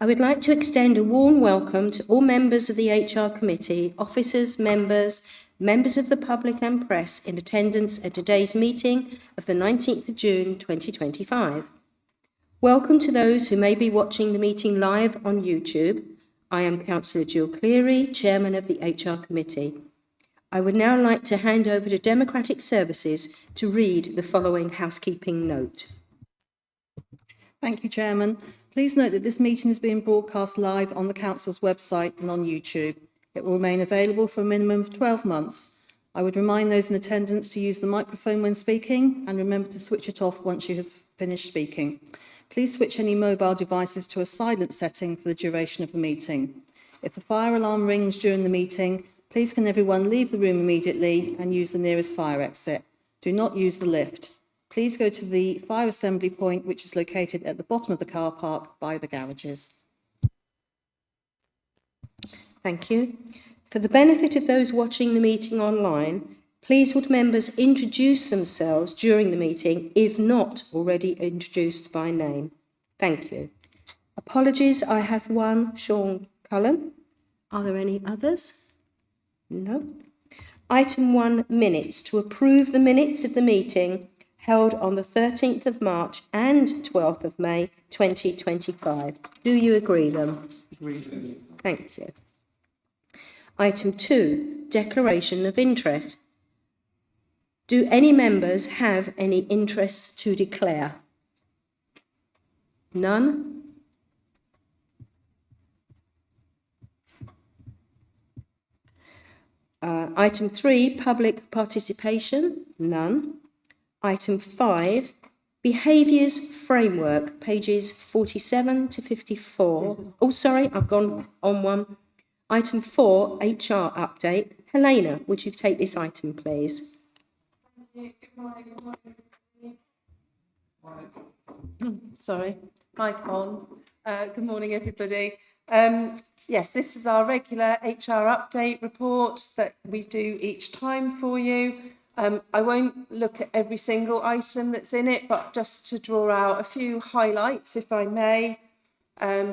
I would like to extend a warm welcome to all members of the HR committee, officers, members of the public and press in attendance at today's meeting of the 19th of June 2025. Welcome to those who may be watching the meeting live on YouTube. I am Councillor Jill Cleary, Chairman of the HR committee. I would now like to hand over to Democratic Services to read the following housekeeping note. Thank you, Chairman. Please note that this meeting is being broadcast live on the Council's website and on YouTube. It will remain available for a minimum of 12 months. I would remind those in attendance to use the microphone when speaking and remember to switch it off once you have finished speaking. Please switch any mobile devices to a silent setting for the duration of the meeting. If the fire alarm rings during the meeting, please can everyone leave the room immediately and use the nearest fire exit. Do not use the lift. Please go to the fire assembly point, which is located at the bottom of the car park by the garages. Thank you. For the benefit of those watching the meeting online, please would members introduce themselves during the meeting if not already introduced by name. Thank you. Apologies, I have one, Sean Cullen. Are there any others? No. Item 1, minutes. To approve the minutes of the meeting held on the 13th of March and 12th of May 2025. Do you agree them? Agreed. Thank you. Item 2, declaration of interest. Do any members have any interests to declare? None? Item 3, public participation. None. Item 5, behaviours framework, pages 47 to 54. Oh, sorry, I've gone on one. Item 4, HR update. Helena, would you take this item, please? Sorry, mic on. Good morning, everybody. Yes, this is our regular HR update report that we do each time for you. I won't look at every single item that's in it, but just to draw out a few highlights, if I may.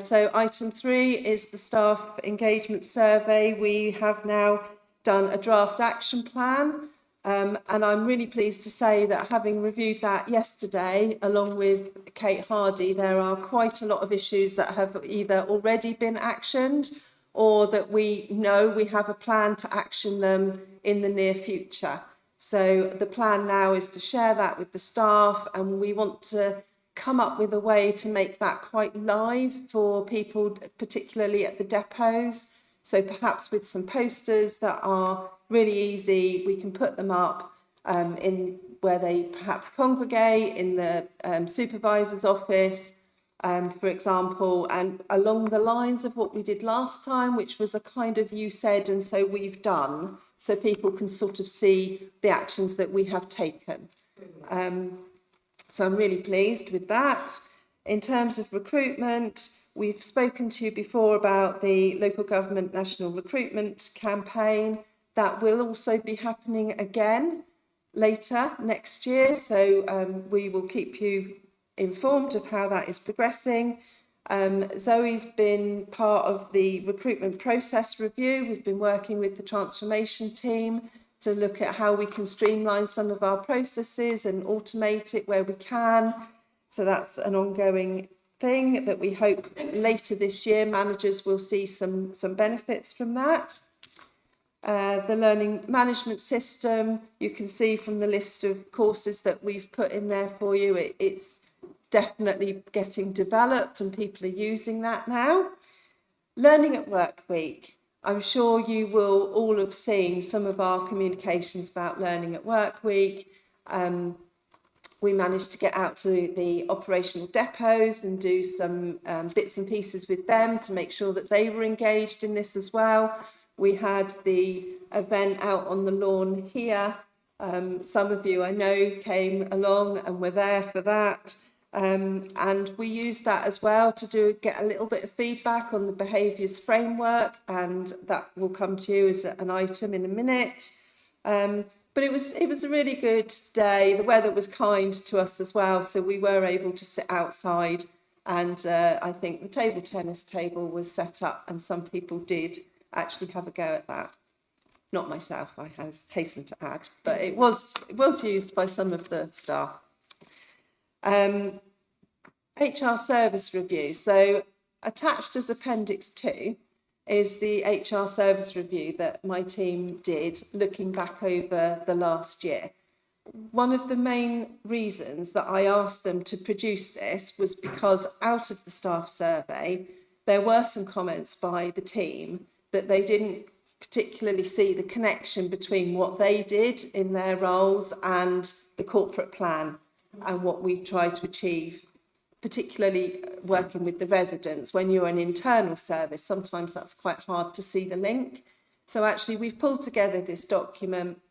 So item 3 is the staff engagement survey. We have now done a draft action plan, and I'm really pleased to say that having reviewed that yesterday, along with Kate Hardy, there are quite a lot of issues that have either already been actioned or that we know we have a plan to action them in the near future. So the plan now is to share that with the staff, and we want to come up with a way to make that quite live for people, particularly at the depots. So perhaps with some posters that are really easy, we can put them up in where they perhaps congregate, in the supervisor's office, for example, and along the lines of what we did last time, which was a kind of you said and so we've done, so people can sort of see the actions that we have taken. So I'm really pleased with that. In terms of recruitment, we've spoken to you before about the local government national recruitment campaign. That will also be happening again later next year. So we will keep you informed of how that is progressing. Zoe's been part of the recruitment process review. We've been working with the transformation team to look at how we can streamline some of our processes and automate it where we can. So that's an ongoing thing that we hope later this year managers will see some benefits from that. The learning management system, you can see from the list of courses that we've put in there for you, it's definitely getting developed and people are using that now. Learning at Work Week. I'm sure you will all have seen some of our communications about Learning at Work Week. We managed to get out to the operational depots and do some bits and pieces with them to make sure that they were engaged in this as well. We had the event out on the lawn here. Some of you I know came along and were there for that. And we used that as well to get a little bit of feedback on the behaviours framework, and that will come to you as an item in a minute. But it was a really good day. The weather was kind to us as well, so we were able to sit outside And I think the table tennis table was set up and some people did actually have a go at that. Not myself, I hasten to add, but it was used by some of the staff. HR service review. So attached as Appendix 2 is the HR service review that my team did looking back over the last year. One of the main reasons that I asked them to produce this was because out of the staff survey, there were some comments by the team that they didn't particularly see the connection between what they did in their roles and the corporate plan and what we try to achieve, particularly working with the residents. When you're an internal service, sometimes that's quite hard to see the link. So actually we've pulled together this document.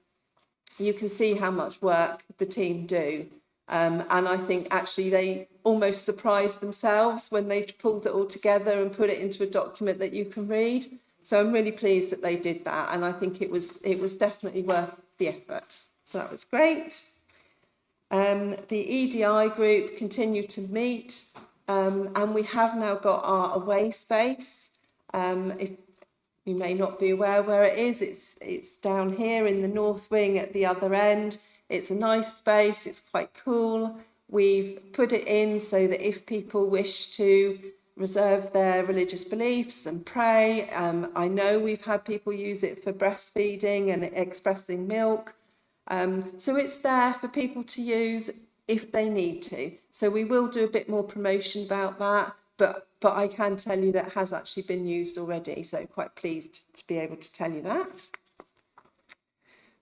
You can see how much work the team do. And I think actually they almost surprised themselves when they pulled it all together and put it into a document that you can read. So I'm really pleased that they did that. And I think it was definitely worth the effort. So that was great. The EDI group continued to meet, and we have now got our away space. If you may not be aware where it is, it's down here in the north wing at the other end. It's a nice space, it's quite cool. We've put it in so that if people wish to reserve their religious beliefs and pray, I know we've had people use it for breastfeeding and expressing milk. So it's there for people to use if they need to. So we will do a bit more promotion about that, but I can tell you that has actually been used already. So quite pleased to be able to tell you that.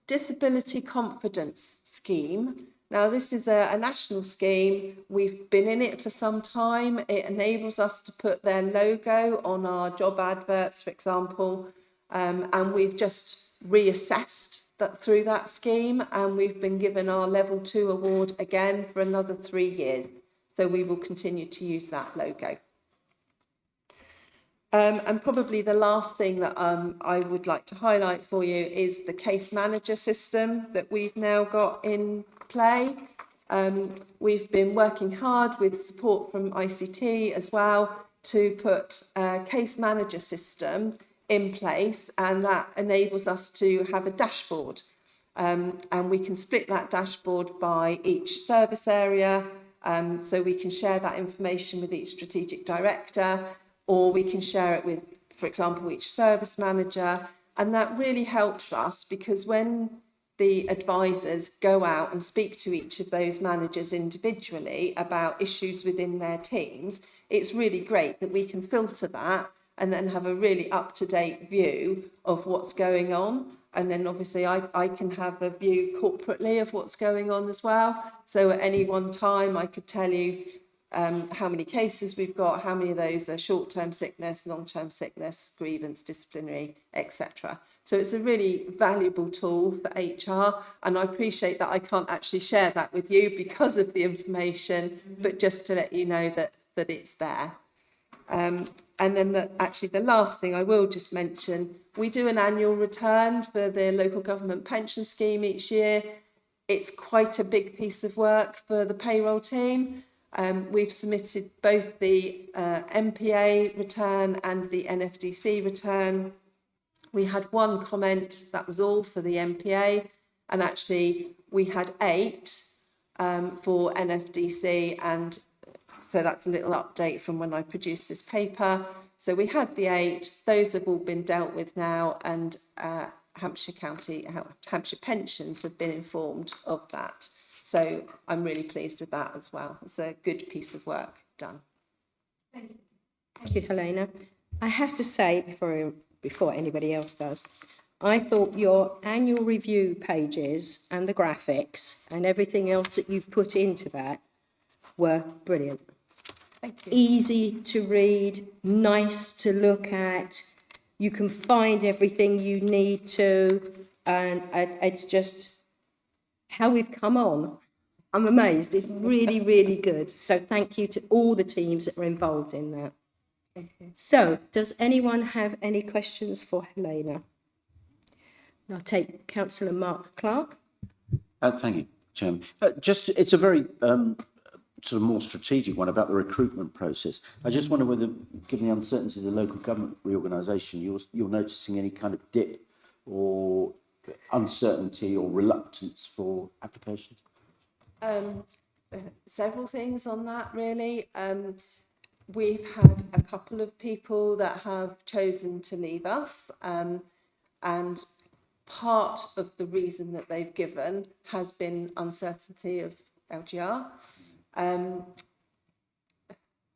Disability Confidence Scheme. Now this is a national scheme. We've been in it for some time. It enables us to put their logo on our job adverts, for example, and we've just reassessed that through that scheme, and we've been given our level 2 award again for another 3 years. So we will continue to use that logo. And probably the last thing that I would like to highlight for you is the case manager system that we've now got in play. We've been working hard with support from ICT as well to put a case manager system in place, and that enables us to have a dashboard, and we can split that dashboard by each service area, so we can share that information with each strategic director, or we can share it with, for example, each service manager. And that really helps us, because when the advisors go out and speak to each of those managers individually about issues within their teams, it's really great that we can filter that and then have a really up-to-date view of what's going on. And then obviously I can have a view corporately of what's going on as well. So at any one time I could tell you how many cases we've got, how many of those are short-term sickness, long-term sickness, grievance, disciplinary, etc. So it's a really valuable tool for HR, and I appreciate that I can't actually share that with you because of the information, but just to let you know that it's there. And then actually the last thing I will just mention, we do an annual return for the local government pension scheme each year. It's quite a big piece of work for the payroll team. We've submitted both the MPA return and the NFDC return. We had one comment, that was all for the MPA, and actually we had 8 for NFDC, and so that's a little update from when I produced this paper. So we had the 8, those have all been dealt with now, and Hampshire Pensions have been informed of that. So I'm really pleased with that as well. It's a good piece of work done. Thank you, Helena. I have to say, before anybody else does, I thought your annual review pages and the graphics and everything else that you've put into that were brilliant. Thank you. Easy to read, nice to look at. You can find everything you need to, and it's just how we've come on. I'm amazed. It's really, really good. So thank you to all the teams that were involved in that. So, does anyone have any questions for Helena? I'll take Councillor Mark Clark. Thank you, Chairman. It's a very sort of more strategic one about the recruitment process. I just wonder whether, given the uncertainties of the local government reorganisation, you're noticing any kind of dip or uncertainty or reluctance for applications? Several things on that, really. We've had a couple of people that have chosen to leave us, and part of the reason that they've given has been uncertainty of LGR.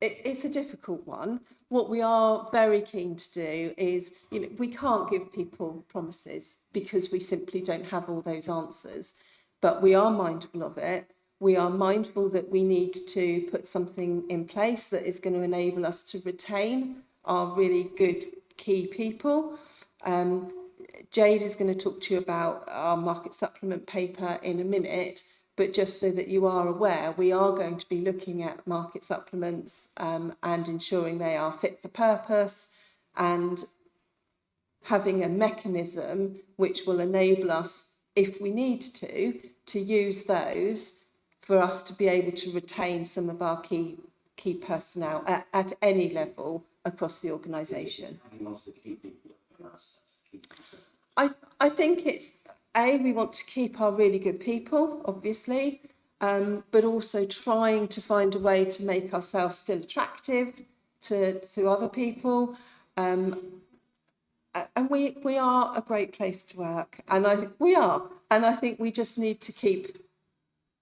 It's a difficult one. What we are very keen to do is, we can't give people promises because we simply don't have all those answers, but we are mindful of it. We are mindful that we need to put something in place that is going to enable us to retain our really good key people. Jade is going to talk to you about our market supplement paper in a minute, but just so that you are aware, we are going to be looking at market supplements and ensuring they are fit for purpose and having a mechanism which will enable us, if we need to use those for us to be able to retain some of our key personnel at any level across the organisation. I think it's, we want to keep our really good people, obviously, but also trying to find a way to make ourselves still attractive to other people. And we are a great place to work, and I think we just need to keep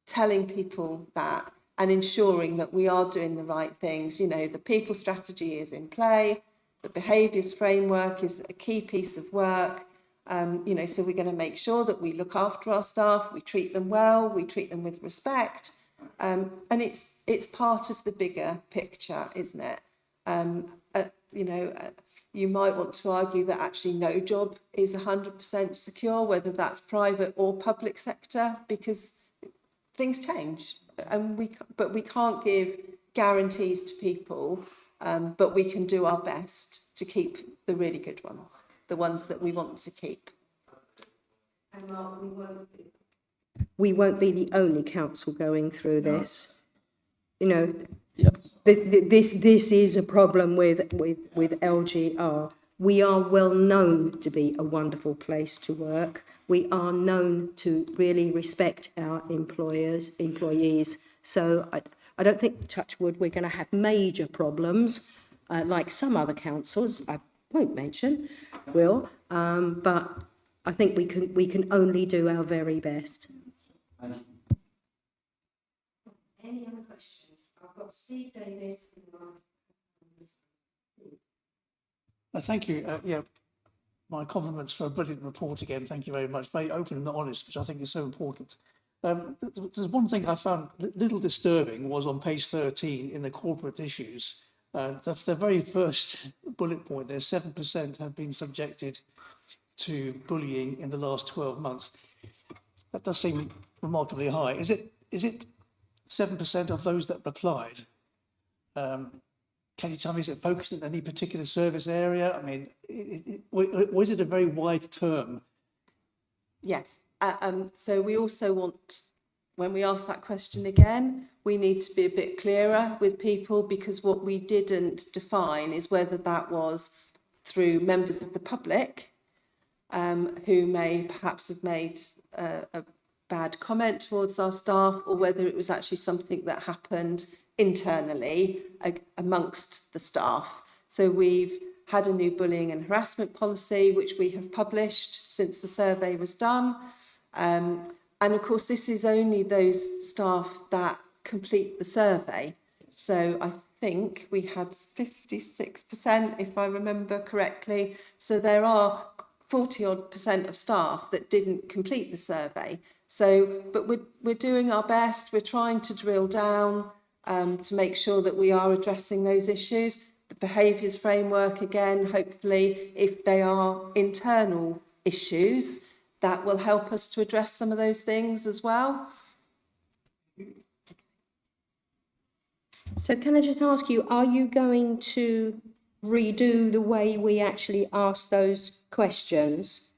telling people that and ensuring that we are doing the right things. The people strategy is in play, the behaviours framework is a key piece of work. So we're going to make sure that we look after our staff, we treat them well, we treat them with respect, and it's part of the bigger picture, isn't it? You might want to argue that actually no job is 100% secure, whether that's private or public sector, because things change, and we can't give guarantees to people, but we can do our best to keep the really good ones, the ones that we want to keep. And Mark, we won't be the only council going through this. Yep. This is a problem with LGR. We are well known to be a wonderful place to work. We are known to really respect our employees. So I don't think, touch wood, we're going to have major problems like some other councils. I won't mention, but I think we can only do our very best. Any other questions? I've got Steve Davis. Thank you. My compliments for a brilliant report again. Thank you very much. Very open and honest, which I think is so important. There's one thing I found a little disturbing was on page 13 in the corporate issues. The very first bullet point there, 7% have been subjected to bullying in the last 12 months. That does seem remarkably high. Is it 7% of those that replied? Can you tell me, is it focused in any particular service area? I mean, was it a very wide term? Yes. So we also want, when we ask that question again, we need to be a bit clearer with people, because what we didn't define is whether that was through members of the public who may perhaps have made a bad comment towards our staff, or whether it was actually something that happened internally amongst the staff. So we've had a new bullying and harassment policy, which we have published since the survey was done. And of course, this is only those staff that complete the survey. So I think we had 56%, if I remember correctly. So there are 40% of staff that didn't complete the survey. So, but we're doing our best. We're trying to drill down to make sure that we are addressing those issues. The behaviours framework, again, hopefully, if they are internal issues, that will help us to address some of those things as well. So can I just ask you, are you going to redo the way we actually ask those questions?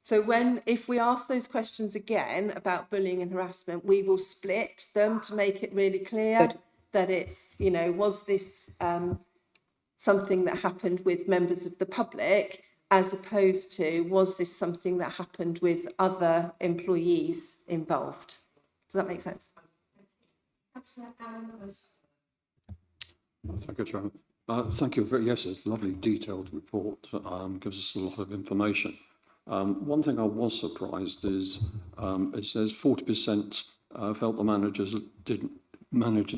So if we ask those questions again about bullying and harassment, we will split them to make it really clear Good. that it's, you know, was this something that happened with members of the public, as opposed to was this something that happened with other employees involved. Does that make sense? Thank you, Chairman. Thank you very, yes, it's a lovely detailed report, gives us a lot of information. One thing I was surprised is it says 40% felt the managers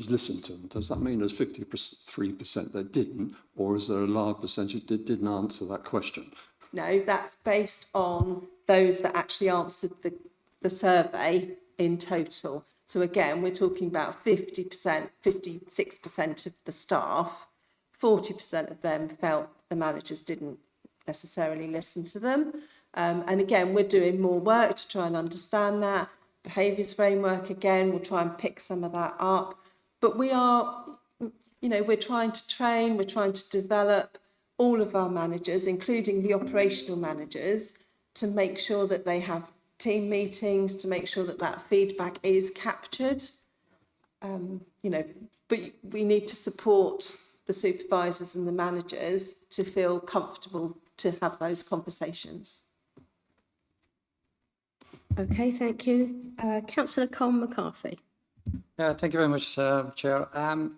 listened to them. Does that mean there's 53% that didn't, or is there a large percentage that didn't answer that question? No, that's based on those that actually answered the survey in total. So again, we're talking about 50%, 56% of the staff, 40% of them felt the managers didn't necessarily listen to them. And again, we're doing more work to try and understand that. Behaviours framework, again, we'll try and pick some of that up. But we are, you know, we're trying to train, we're trying to develop all of our managers, including the operational managers, to make sure that they have team meetings, to make sure that that feedback is captured. You know, but we need to support the supervisors and the managers to feel comfortable to have those conversations. Okay, thank you. Councillor Colm McCarthy. Yeah, thank you very much, Chair.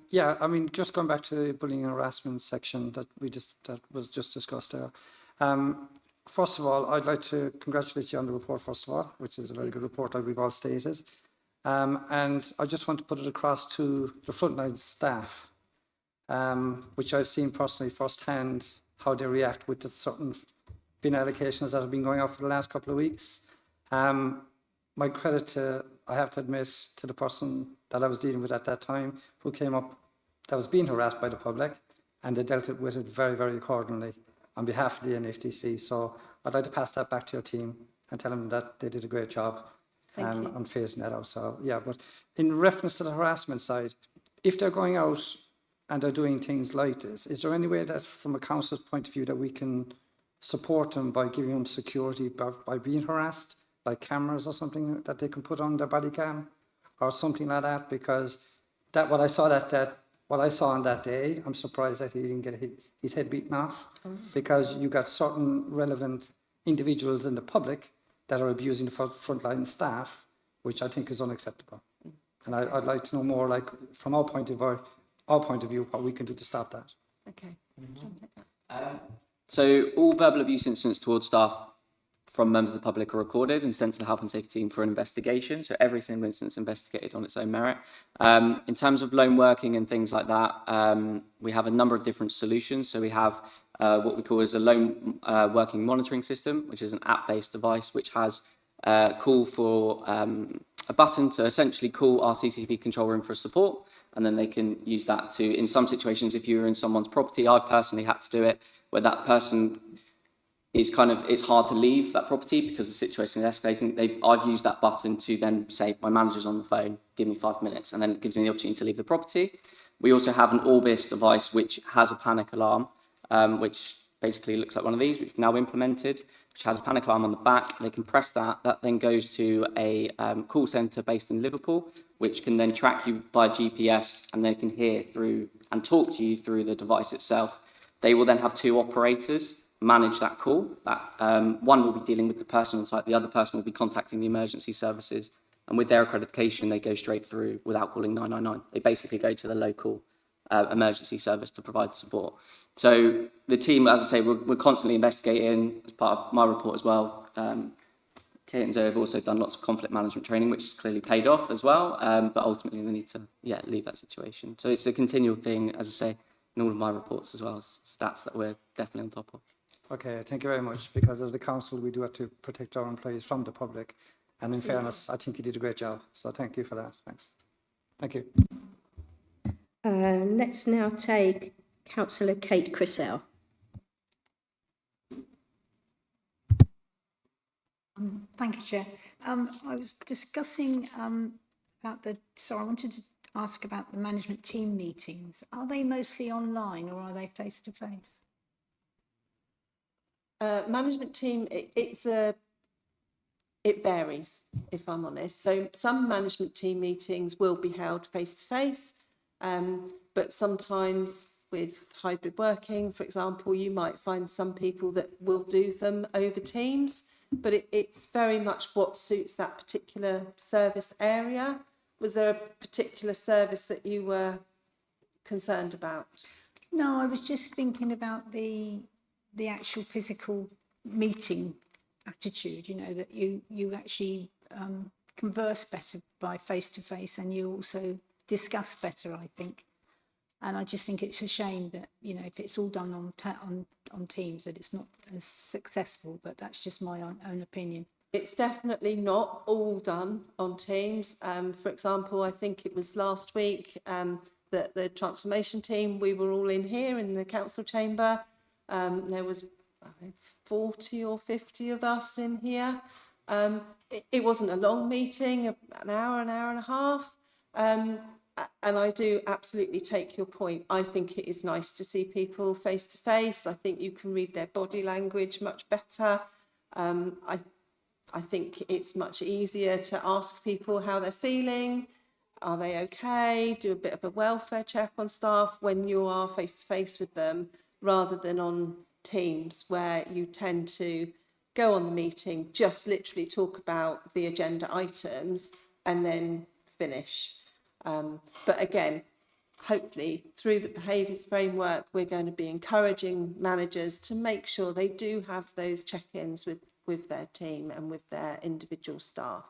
Yeah, I mean, just going back to the bullying and harassment section that was just discussed there. First of all, I'd like to congratulate you on the report, first of all, which is a very good report, like we've all stated. And I just want to put it across to the frontline staff, which I've seen personally firsthand how they react with the certain bin allocations that have been going out for the last couple of weeks. My credit to, I have to admit, to the person that I was dealing with at that time, who came up, that was being harassed by the public, and they dealt with it very, very accordingly on behalf of the NFTC. So I'd like to pass that back to your team and tell them that they did a great job on phasing that out. So yeah, but in reference to the harassment side, if they're going out and they're doing things like this, is there any way that from a council's point of view that we can support them by giving them security by being harassed, like cameras or something that they can put on their body cam or something like that? Because that what I saw on that day, I'm surprised that he didn't get his head beaten off, because you got certain relevant individuals in the public that are abusing the frontline staff, which I think is unacceptable. And I'd like to know more, like from our point of view, what we can do to stop that. Okay. So all verbal abuse incidents towards staff from members of the public are recorded and sent to the health and safety team for an investigation. So every single instance is investigated on its own merit. In terms of lone working and things like that, we have a number of different solutions. So we have what we call as a lone working monitoring system, which is an app-based device which has a call for a button to essentially call our CCTV control room for support. And then they can use that to, in some situations, if you're in someone's property, I've personally had to do it, where that person is it's hard to leave that property because the situation is escalating. I've used that button to then say, my manager's on the phone, give me 5 minutes, and then it gives me the opportunity to leave the property. We also have an Orbis device which has a panic alarm, which basically looks like one of these, which we've now implemented, which has a panic alarm on the back. They can press that. That then goes to a call centre based in Liverpool, which can then track you by GPS, and they can hear through and talk to you through the device itself. They will then have 2 operators manage that call. One will be dealing with the person on site, the other person will be contacting the emergency services, and with their accreditation they go straight through without calling 999. They basically go to the local emergency service to provide support. So the team, as I say, we're constantly investigating as part of my report as well. Kate and Zoe have also done lots of conflict management training, which has clearly paid off as well, but ultimately they need to leave that situation. So it's a continual thing, as I say, in all of my reports as well, as stats that we're definitely on top of. Okay, thank you very much, because as the council, we do have to protect our employees from the public. And in fairness, I think you did a great job. So thank you for that. Thanks. Thank you. Let's now take Councillor Kate Crisell. Thank you, Chair. I was discussing about I wanted to ask about the management team meetings. Are they mostly online or are they face-to-face? Management team, it's a it varies, if I'm honest. So some management team meetings will be held face to face, but sometimes with hybrid working, for example, you might find some people that will do them over Teams, but it's very much what suits that particular service area. Was there a particular service that you were concerned about? No, I was just thinking about the actual physical meeting attitude, you know, that you actually converse better by face to face, and you also discuss better, I think. And I just think it's a shame that, you know, if it's all done on Teams, that it's not as successful, but that's just my own opinion. It's definitely not all done on Teams. For example, I think it was last week that the transformation team, we were all in here in the council chamber. There was 40 or 50 of us in here. It wasn't a long meeting, an hour and a half. And I do absolutely take your point. I think it is nice to see people face to face. I think you can read their body language much better. I think it's much easier to ask people how they're feeling. Are they okay? Do a bit of a welfare check on staff when you are face to face with them, rather than on Teams, where you tend to go on the meeting, just literally talk about the agenda items and then finish. But again, hopefully through the behaviours framework, we're going to be encouraging managers to make sure they do have those check-ins with their team and with their individual staff.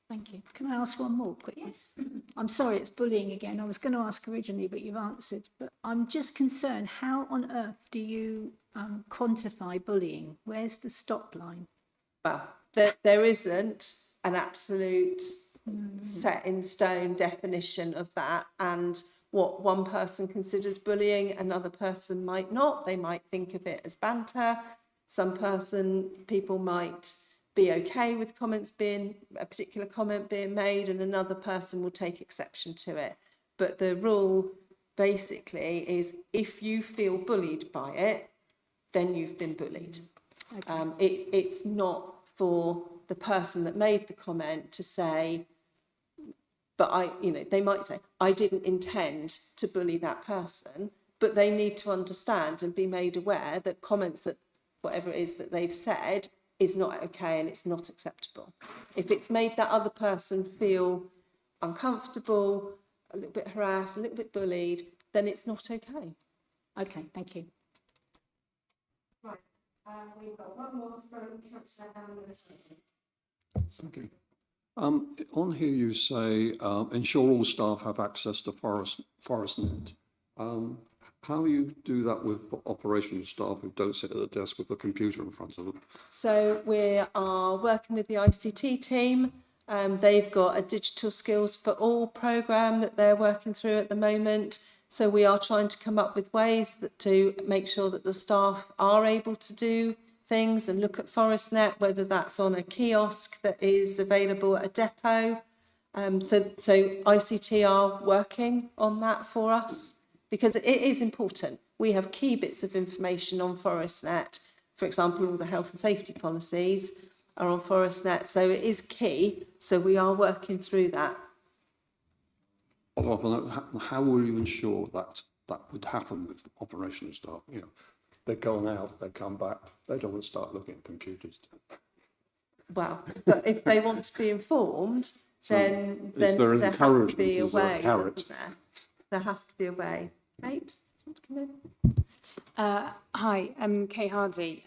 Thank you. Can I ask one more quickly? Yes. I'm sorry, it's bullying again. I was going to ask originally, but you've answered. But I'm just concerned, how on earth do you quantify bullying? Where's the stop line? Well, there isn't an absolute set in stone definition of that, and what one person considers bullying, another person might not. They might think of it as banter. People might be okay with a particular comment being made, and another person will take exception to it. But the rule basically is, if you feel bullied by it, then you've been bullied. Okay. It's not for the person that made the comment to say, but they might say, I didn't intend to bully that person, but they need to understand and be made aware that comments that whatever it is that they've said is not okay and it's not acceptable. If it's made that other person feel uncomfortable, a little bit harassed, a little bit bullied, then it's not okay. Okay, thank you. Right, we've got one more from Councillor Hannah. Thank you. On here you say, ensure all staff have access to ForestNet. How you do that with operational staff who don't sit at the desk with a computer in front of them? So we are working with the ICT team. They've got a digital skills for all programme that they're working through at the moment. So we are trying to come up with ways to make sure that the staff are able to do things and look at ForestNet, whether that's on a kiosk that is available at a depot. So ICT are working on that for us, because it is important. We have key bits of information on ForestNet. For example, all the health and safety policies are on ForestNet, so it is key. So we are working through that. How will you ensure that would happen with operational staff? You know, they're going out, they come back, they don't want to start looking at computers. Well, but if they want to be informed, then there has to be a way, doesn't there? There has to be a way. Kate, do you want to come in? Hi, I'm Kate Hardy.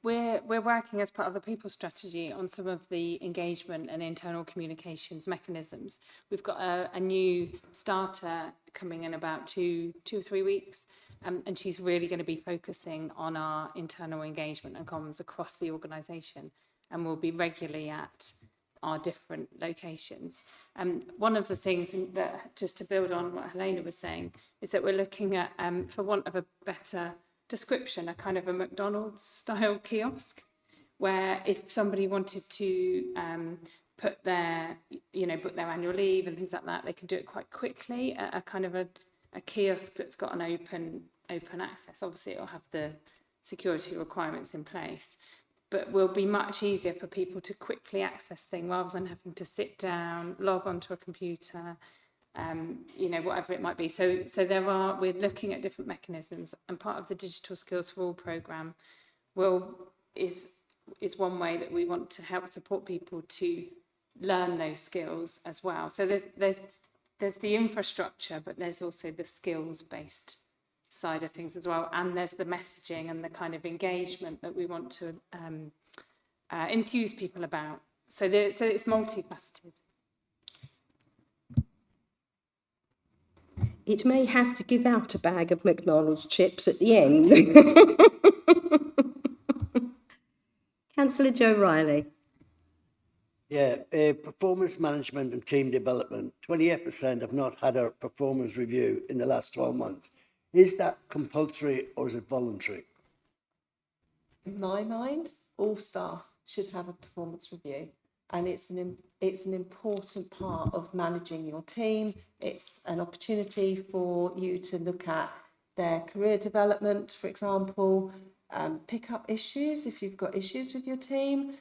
We're working as part of the people strategy on some of the engagement and internal communications mechanisms. We've got a new starter coming in about two or 3 weeks, and she's really going to be focusing on our internal engagement and comms across the organisation, and we'll be regularly at our different locations. One of the things that, just to build on what Helena was saying, is that we're looking at, for want of a better description, a kind of a McDonald's style kiosk, where if somebody wanted to book their annual leave and things like that, they can do it quite quickly at a kind of a kiosk that's got an open access. Obviously it'll have the security requirements in place. but will be much easier for people to quickly access things rather than having to sit down, log onto a computer, you know, whatever it might be. So we're looking at different mechanisms, and part of the Digital Skills for All programme is one way that we want to help support people to learn those skills as well. So there's the infrastructure, but there's also the skills-based side of things as well, and there's the messaging and the kind of engagement that we want to enthuse people about. So it's multifaceted. It may have to give out a bag of McDonald's chips at the end. Councillor Joe Riley. Yeah, performance management and team development, 28% have not had a performance review in the last 12 months. Is that compulsory or is it voluntary? In my mind, all staff should have a performance review, and it's an important part of managing your team. It's an opportunity for you to look at their career development, for example, pick up issues if you've got issues with your team.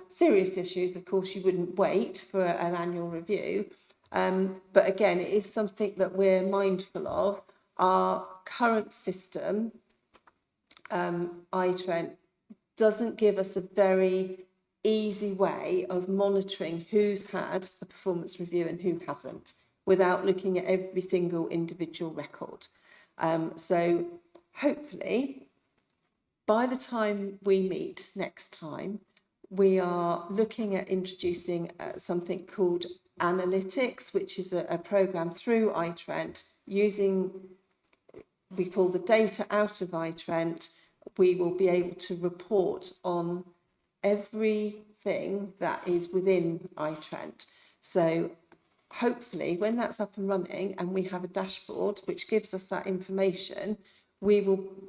Serious issues, of course, you wouldn't wait for an annual review. But again, it is something that we're mindful of. Our current system, iTrent, doesn't give us a very easy way of monitoring who's had a performance review and who hasn't, without looking at every single individual record. So hopefully, by the time we meet next time, we are looking at introducing something called Analytics, which is a programme through iTrent using, we pull the data out of iTrent. We will be able to report on everything that is within iTrent. So hopefully when that's up and running and we have a dashboard which gives us that information,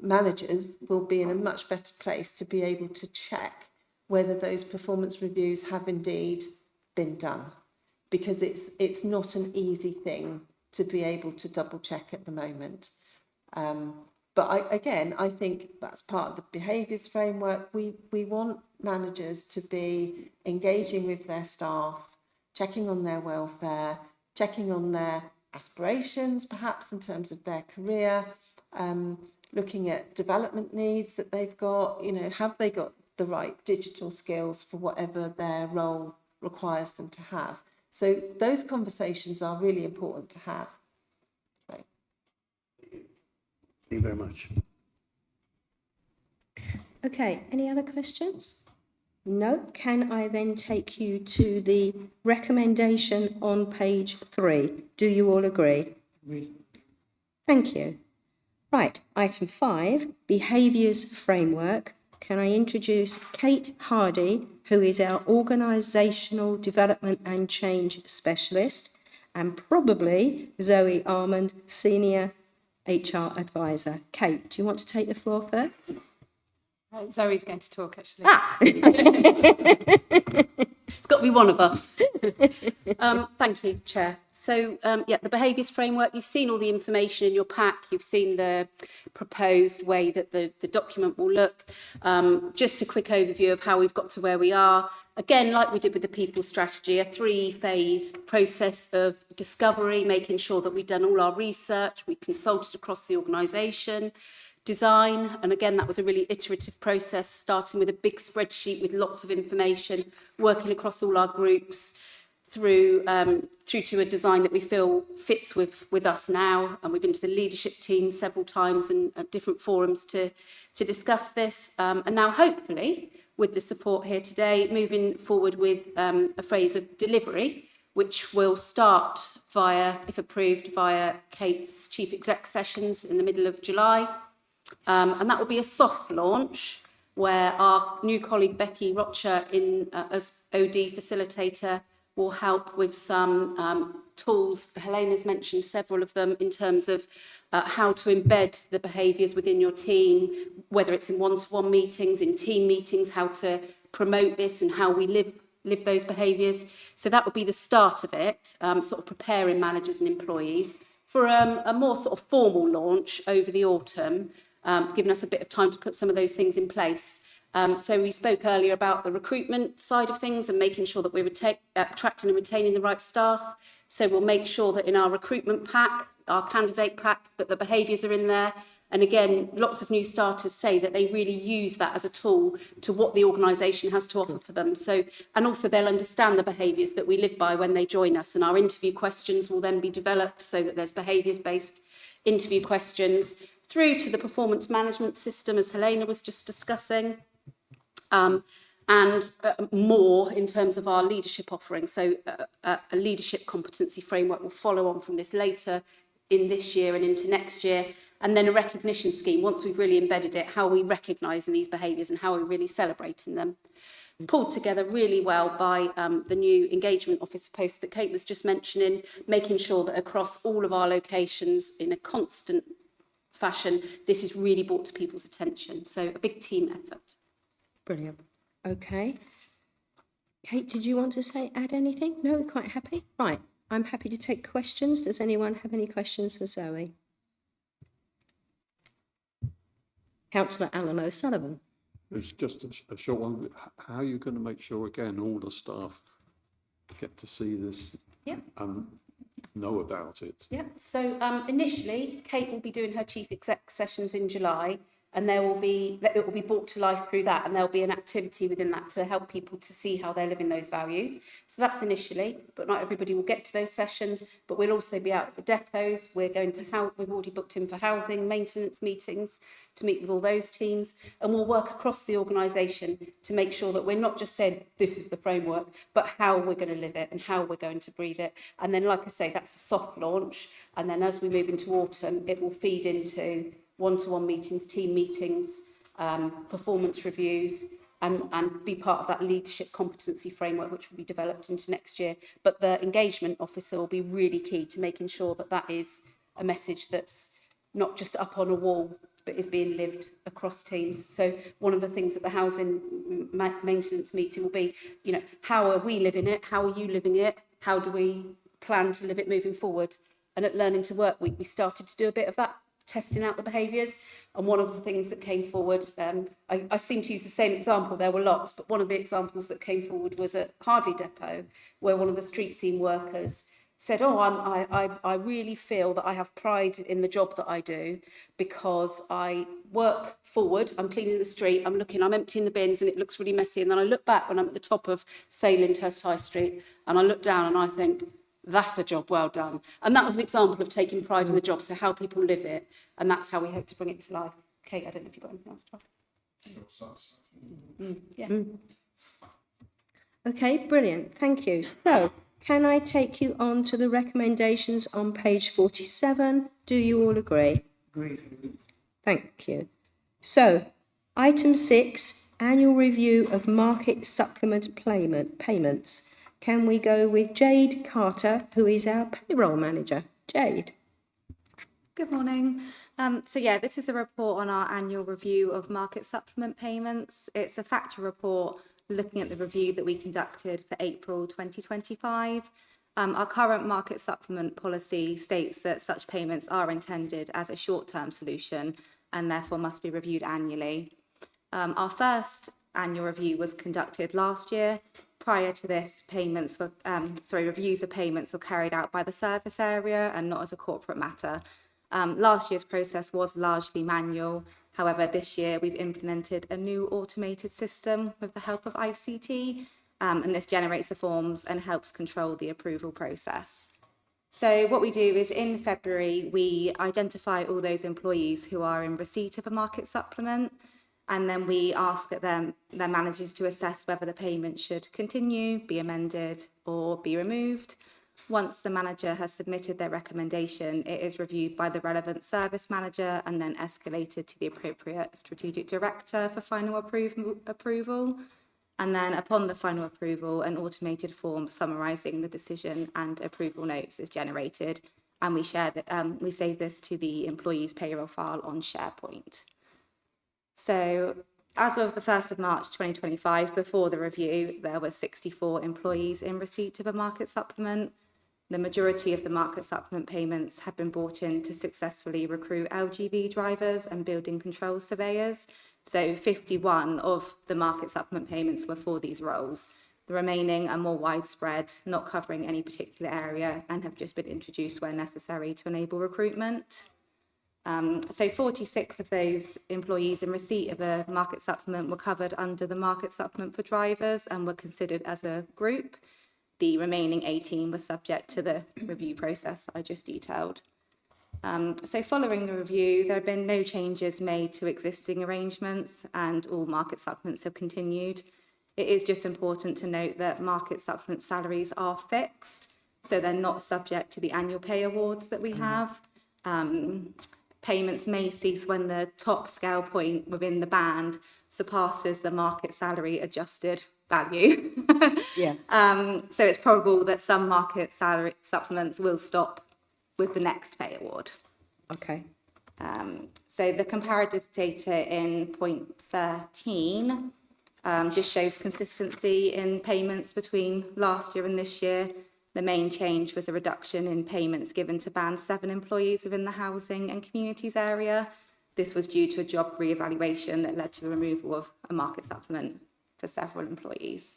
managers will be in a much better place to be able to check whether those performance reviews have indeed been done, because it's not an easy thing to be able to double check at the moment. But I think that's part of the behaviours framework. We want managers to be engaging with their staff, checking on their welfare, checking on their aspirations, perhaps in terms of their career, looking at development needs that they've got. You know, have they got the right digital skills for whatever their role requires them to have? So those conversations are really important to have. Thank you very much. Okay, any other questions? No. Can I then take you to the recommendation on page 3? Do you all agree? Thank you. Right, item 5, behaviours framework. Can I introduce Kate Hardy, who is our organisational development and change specialist, and probably Zoe Armand, senior HR advisor. Kate, do you want to take the floor first? Zoe's going to talk, actually. It's got to be one of us. Thank you, Chair. So, the behaviours framework, you've seen all the information in your pack. You've seen the proposed way that the document will look. Just a quick overview of how we've got to where we are. Again, like we did with the people strategy, a 3-phase process of discovery, making sure that we've done all our research, we consulted across the organisation, design, and again that was a really iterative process, starting with a big spreadsheet with lots of information, working across all our groups through to a design that we feel fits with us now. And we've been to the leadership team several times and at different forums to discuss this, and now hopefully with the support here today, moving forward with a phase of delivery, which will start via, if approved, via Kate's chief exec sessions in the middle of July. And that will be a soft launch where our new colleague Becky Rocher as OD facilitator will help with some tools. Helena's mentioned several of them in terms of how to embed the behaviours within your team, whether it's in one-to-one meetings, in team meetings, how to promote this and how we live those behaviours. So that would be the start of it, sort of preparing managers and employees for a more sort of formal launch over the autumn, giving us a bit of time to put some of those things in place. So we spoke earlier about the recruitment side of things and making sure that we're attracting and retaining the right staff. So we'll make sure that in our recruitment pack, our candidate pack, that the behaviours are in there. And again, lots of new starters say that they really use that as a tool to what the organisation has to offer for them. So, and also they'll understand the behaviours that we live by when they join us. And our interview questions will then be developed so that there's behaviours-based interview questions through to the performance management system, as Helena was just discussing. And more in terms of our leadership offering. So a leadership competency framework will follow on from this later in this year and into next year. And then a recognition scheme, once we've really embedded it, how we recognise these behaviours and how we're really celebrating them. Pulled together really well by the new engagement officer post that Kate was just mentioning, making sure that across all of our locations in a constant fashion, this is really brought to people's attention. So a big team effort. Brilliant. Okay. Kate, did you want to add anything? No, quite happy? Right. I'm happy to take questions. Does anyone have any questions for Zoe? Councillor Alan O'Sullivan. It's just a short one. How are you going to make sure, again, all the staff get to see this and know about it? Yeah, so initially, Kate will be doing her chief exec sessions in July, and it will be brought to life through that, and there'll be an activity within that to help people to see how they're living those values. So that's initially, but not everybody will get to those sessions, but we'll also be out at the depots. We've already booked in for housing, maintenance meetings to meet with all those teams, and we'll work across the organisation to make sure that we're not just saying this is the framework, but how we're going to live it and how we're going to breathe it. And then, like I say, that's a soft launch, and then as we move into autumn, it will feed into one-to-one meetings, team meetings, performance reviews, and be part of that leadership competency framework, which will be developed into next year. But the engagement officer will be really key to making sure that that is a message that's not just up on a wall, but is being lived across teams. So one of the things at the housing maintenance meeting will be, how are we living it? How are you living it? How do we plan to live it moving forward? And at Learning to Work Week, we started to do a bit of that, testing out the behaviours. And one of the things that came forward, I seem to use the same example, there were lots, but one of the examples that came forward was at Hardley Depot, where one of the street scene workers said, I really feel that I have pride in the job that I do because I work forward, I'm cleaning the street, I'm emptying the bins and it looks really messy. And then I look back when I'm at the top of, say, Lyndhurst High Street, and I look down and I think, that's a job well done. And that was an example of taking pride in the job, so how people live it. And that's how we hope to bring it to life. Kate, I don't know if you've got anything else to add. Okay, brilliant. Thank you. So, can I take you on to the recommendations on page 47? Do you all agree? Agreed. Thank you. So, item 6, annual review of market supplement payments. Can we go with Jade Carter, who is our payroll manager? Jade. Good morning. This is a report on our annual review of market supplement payments. It's a factor report looking at the review that we conducted for April 2025. Our current market supplement policy states that such payments are intended as a short-term solution and therefore must be reviewed annually. Our first annual review was conducted last year. Prior to this, reviews of payments were carried out by the service area and not as a corporate matter. Last year's process was largely manual. However, this year we've implemented a new automated system with the help of ICT, and this generates the forms and helps control the approval process. So what we do is in February, we identify all those employees who are in receipt of a market supplement, and then we ask their managers to assess whether the payment should continue, be amended, or be removed. Once the manager has submitted their recommendation, it is reviewed by the relevant service manager and then escalated to the appropriate strategic director for final approval. And then upon the final approval, an automated form summarising the decision and approval notes is generated, and we save this to the employee's payroll file on SharePoint. So as of the 1st of March 2025, before the review, there were 64 employees in receipt of a market supplement. The majority of the market supplement payments have been brought in to successfully recruit LGV drivers and building control surveyors. So 51 of the market supplement payments were for these roles. The remaining are more widespread, not covering any particular area, and have just been introduced where necessary to enable recruitment. So 46 of those employees in receipt of a market supplement were covered under the market supplement for drivers and were considered as a group. The remaining 18 were subject to the review process I just detailed. So following the review, there have been no changes made to existing arrangements and all market supplements have continued. It is just important to note that market supplement salaries are fixed, so they're not subject to the annual pay awards that we have. Payments may cease when the top scale point within the band surpasses the market salary adjusted value. Yeah. So it's probable that some market salary supplements will stop with the next pay award. Okay. So the comparative data in point 13 just shows consistency in payments between last year and this year. The main change was a reduction in payments given to Band 7 employees within the housing and communities area. This was due to a job re-evaluation that led to the removal of a market supplement for several employees.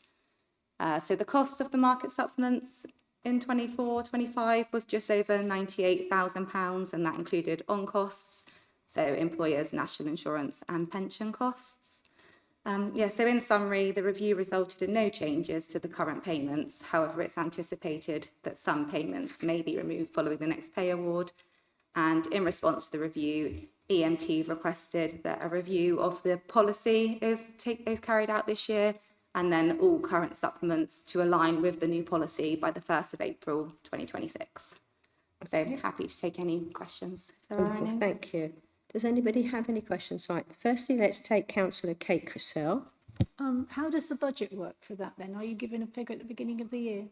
So the cost of the market supplements in 24-25 was just over £98,000, and that included on costs, so employers' national insurance and pension costs. So in summary, the review resulted in no changes to the current payments. However, it's anticipated that some payments may be removed following the next pay award. And in response to the review, EMT requested that a review of the policy is carried out this year, and then all current supplements to align with the new policy by the 1st of April 2026. So happy to take any questions. If there are Wonderful, any. thank you. Does anybody have any questions? Right, firstly, let's take Councillor Kate Cressell. How does the budget work for that then? Are you given a figure at the beginning of the year?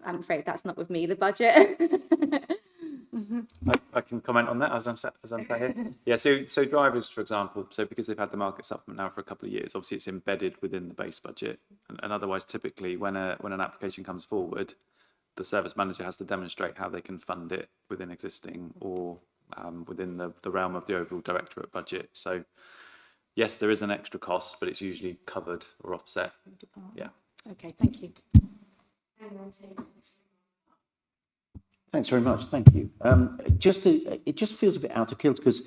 I'm afraid that's not with me, the budget. I can comment on that as I'm sat here. Yeah, so drivers, for example, so because they've had the market supplement now for a couple of years, obviously it's embedded within the base budget, and otherwise, typically, when an application comes forward, the service manager has to demonstrate how they can fund it within existing or within the realm of the overall directorate budget. So, yes, there is an extra cost, but it's usually covered or offset. Yeah. Okay, thank you. Thanks very much. Thank you. It just feels a bit out of kilter because,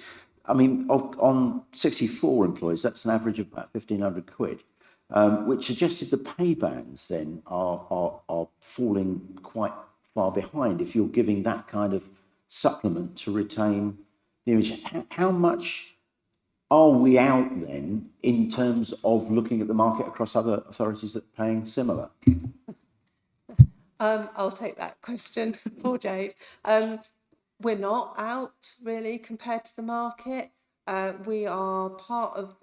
I mean, on 64 employees, that's an average of about £1,500, which suggested the pay bands then are falling quite far behind if you're giving that kind of supplement to retain the image. How much are we out then in terms of looking at the market across other authorities that are paying similar? I'll take that question for Jade. We're not out really compared to the market. We are part of,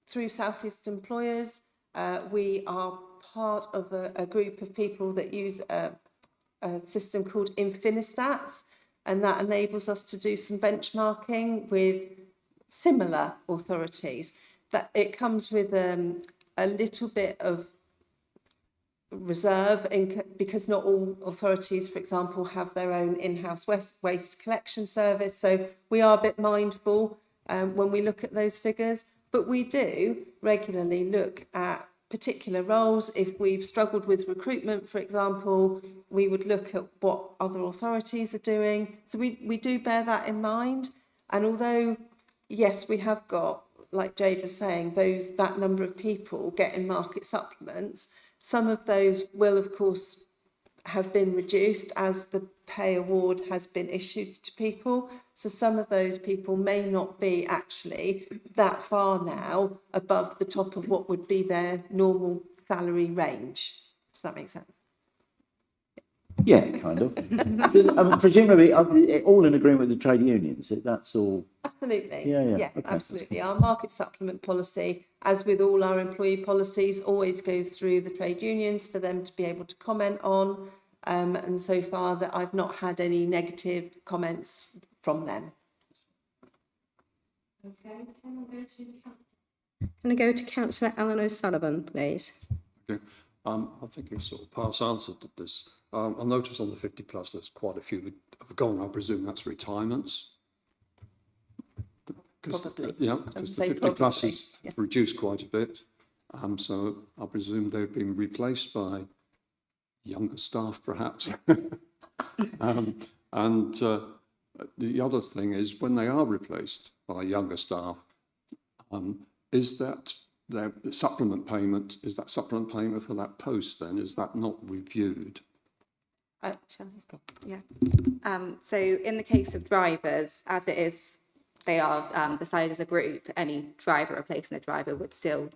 through South East Employers, we are part of a group of people that use a system called Infinistats, and that enables us to do some benchmarking with similar authorities. That it comes with a little bit of reserve because not all authorities, for example, have their own in-house waste collection service. So we are a bit mindful when we look at those figures, but we do regularly look at particular roles. If we've struggled with recruitment, for example, we would look at what other authorities are doing. So we do bear that in mind. And although, yes, we have got, like Jade was saying, that number of people getting market supplements, some of those will, of course, have been reduced as the pay award has been issued to people. So some of those people may not be actually that far now above the top of what would be their normal salary range. Does that make sense? Yeah, kind of. I mean, presumably, all in agreement with the trade unions. That's all. Absolutely. Yeah. Yes, Okay. absolutely. Our market supplement policy, as with all our employee policies, always goes through the trade unions for them to be able to comment on. And so far that I've not had any negative comments from them. Okay, can I go to Councillor Alan O'Sullivan, please? Okay. I think you've sort of past answered this I noticed on the 50 plus, there's quite a few have gone. I presume that's retirements. Probably. Yeah, I would because the say 50 plus probably, is yeah. reduced quite a bit. So I presume they've been replaced by younger staff, perhaps. The other thing is, when they are replaced by younger staff, is that their supplement payment, is that supplement payment for that post then, is that not reviewed? Yeah. So in the case of drivers, as it is, they are decided as a group, any driver replacing a driver would still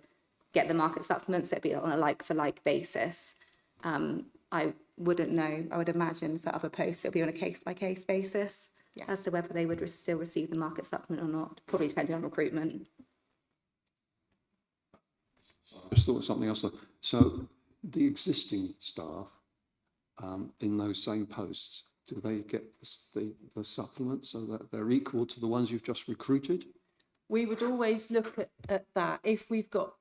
get the market supplements. It'd be on a like-for-like basis. I wouldn't know. I would imagine for other posts, it'll be on a case-by-case basis as to whether they would still receive the market supplement or not, probably depending on recruitment. I just thought of something else. So the existing staff in those same posts, do they get the supplement so that they're equal to the ones you've just recruited? We would always look at that. If we've got,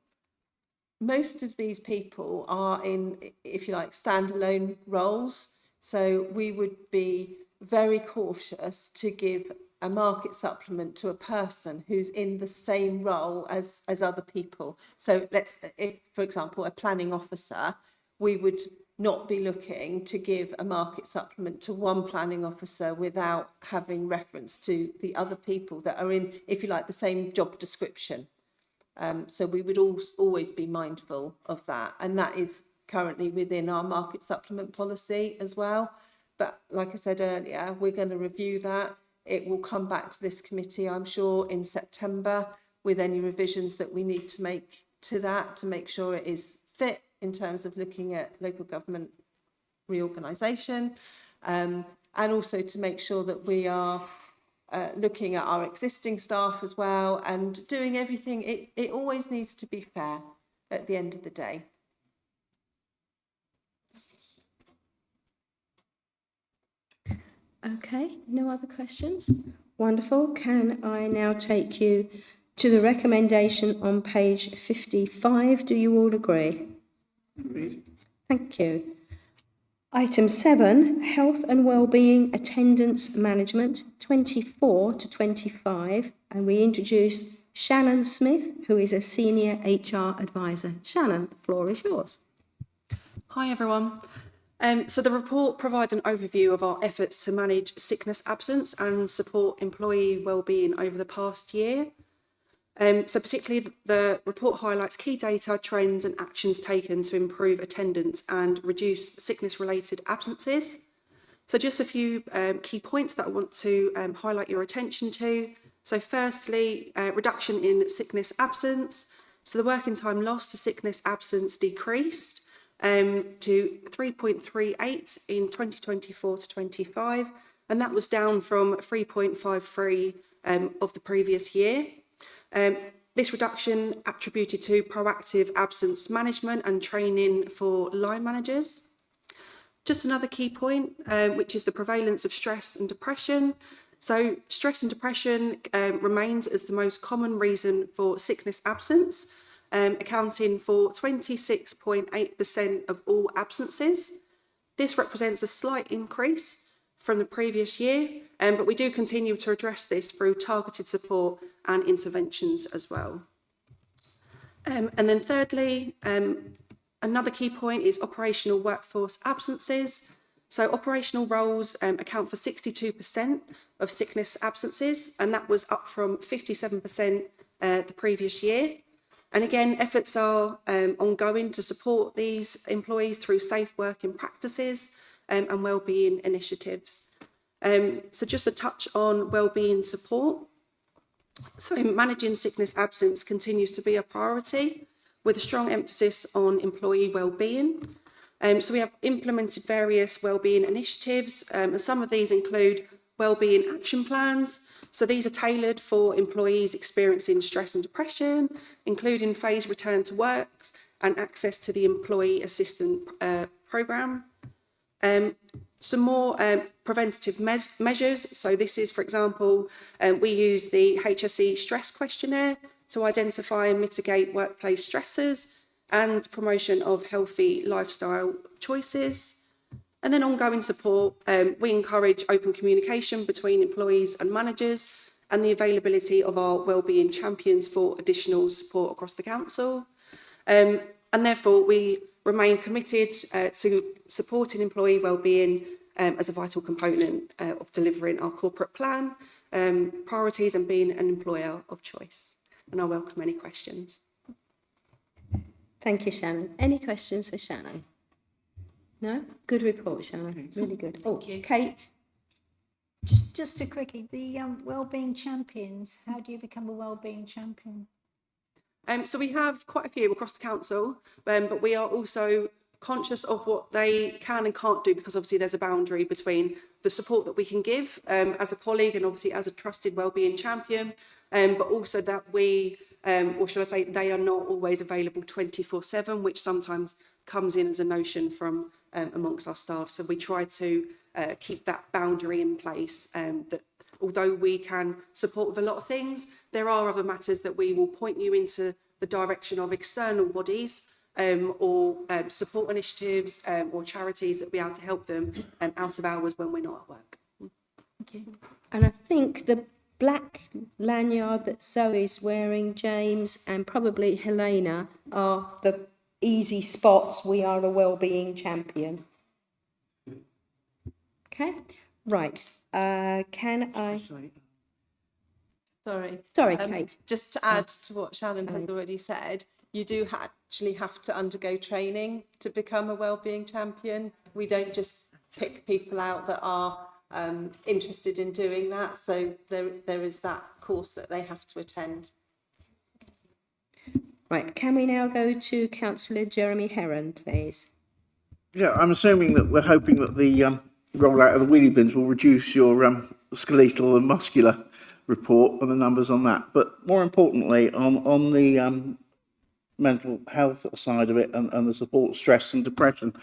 most of these people are in, if you like, standalone roles. So we would be very cautious to give a market supplement to a person who's in the same role as other people. So if, for example, a planning officer, we would not be looking to give a market supplement to one planning officer without having reference to the other people that are in, if you like, the same job description. So we would always be mindful of that. And that is currently within our market supplement policy as well. But like I said earlier, we're going to review that. It will come back to this committee, I'm sure, in September with any revisions that we need to make to that to make sure it is fit in terms of looking at local government reorganisation, and also to make sure that we are looking at our existing staff as well and doing everything. It always needs to be fair at the end of the day. Okay, no other questions? Wonderful. Can I now take you to the recommendation on page 55? Do you all agree? Agreed. Thank you. Item 7, Health and Wellbeing Attendance Management, 24 to 25. And we introduce Shannon Smith, who is a Senior HR Advisor. Shannon, the floor is yours. Hi everyone. So the report provides an overview of our efforts to manage sickness absence and support employee wellbeing over the past year. So particularly the report highlights key data, trends and actions taken to improve attendance and reduce sickness-related absences. So just a few key points that I want to highlight your attention to. So firstly, reduction in sickness absence. So the working time lost to sickness absence decreased to 3.38 in 2024 to 25, and that was down from 3.53 of the previous year. This reduction attributed to proactive absence management and training for line managers. Just another key point, which is the prevalence of stress and depression. So stress and depression remains as the most common reason for sickness absence, accounting for 26.8% of all absences. This represents a slight increase from the previous year, but we do continue to address this through targeted support and interventions as well. And then thirdly, another key point is operational workforce absences. So operational roles account for 62% of sickness absences, and that was up from 57% the previous year. And again, efforts are ongoing to support these employees through safe working practices and wellbeing initiatives. So just a touch on wellbeing support. So managing sickness absence continues to be a priority with a strong emphasis on employee wellbeing. So we have implemented various wellbeing initiatives, and some of these include wellbeing action plans. So these are tailored for employees experiencing stress and depression, including phased return to work and access to the employee assistance programme. Some more preventative measures. So this is, for example, we use the HSE stress questionnaire to identify and mitigate workplace stressors and promotion of healthy lifestyle choices. And then ongoing support, we encourage open communication between employees and managers and the availability of our wellbeing champions for additional support across the council. And therefore, we remain committed to supporting employee wellbeing as a vital component of delivering our corporate plan, priorities and being an employer of choice. And I welcome any questions. Thank you, Shannon. Any questions for Shannon? No? Good report, Shannon. Really good. Oh, Kate? Just a quickie, the wellbeing champions, how do you become a wellbeing champion? So we have quite a few across the council, but we are also conscious of what they can and can't do, because obviously there's a boundary between the support that we can give as a colleague and obviously as a trusted wellbeing champion, but also that we, or should I say, they are not always available 24/7, which sometimes comes in as a notion from amongst our staff. So we try to keep that boundary in place, that although we can support with a lot of things, there are other matters that we will point you into the direction of external bodies or support initiatives or charities that will be able to help them out of hours when we're not at work. Okay. And I think the black lanyard that Zoe's wearing, James, and probably Helena are the easy spots. We are a wellbeing champion. Okay, right. Can I? Sorry, Kate. just to add to what Shannon has already said, you do actually have to undergo training to become a wellbeing champion. We don't just pick people out that are interested in doing that. So there is that course that they have to attend. Right, can we now go to Councillor Jeremy Heron, please? Yeah, I'm assuming that we're hoping that the rollout of the wheelie bins will reduce your skeletal and muscular report and the numbers on that. But more importantly, on the mental health side of it and the support, stress and depression,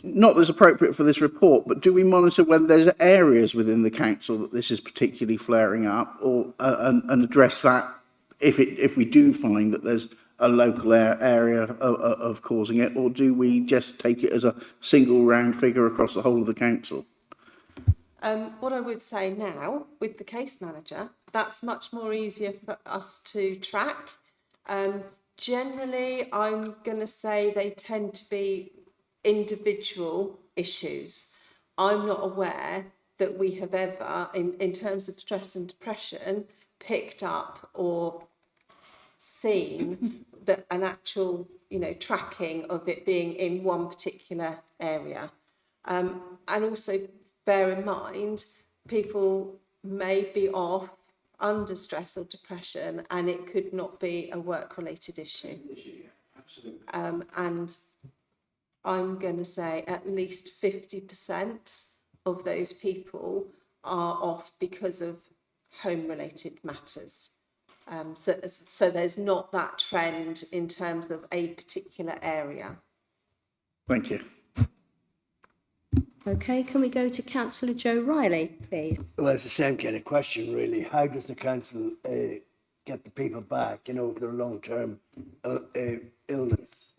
not as appropriate for this report, but do we monitor whether there's areas within the council that this is particularly flaring up, or and address that if we do find that there's a local area of causing it, or do we just take it as a single round figure across the whole of the council? What I would say now with the case manager, that's much more easier for us to track. Generally, I'm going to say they tend to be individual issues. I'm not aware that we have ever, in terms of stress and depression, picked up or seen that an actual, tracking of it being in one particular area. And also bear in mind, people may be off under stress or depression, and it could not be a work-related issue. And I'm going to say at least 50% of those people are off because of home-related matters. So there's not that trend in terms of a particular area. Thank you. Okay, can we go to Councillor Joe Riley, please? Well, it's the same kind of question, really. How does the council get the people back, with their long-term illness?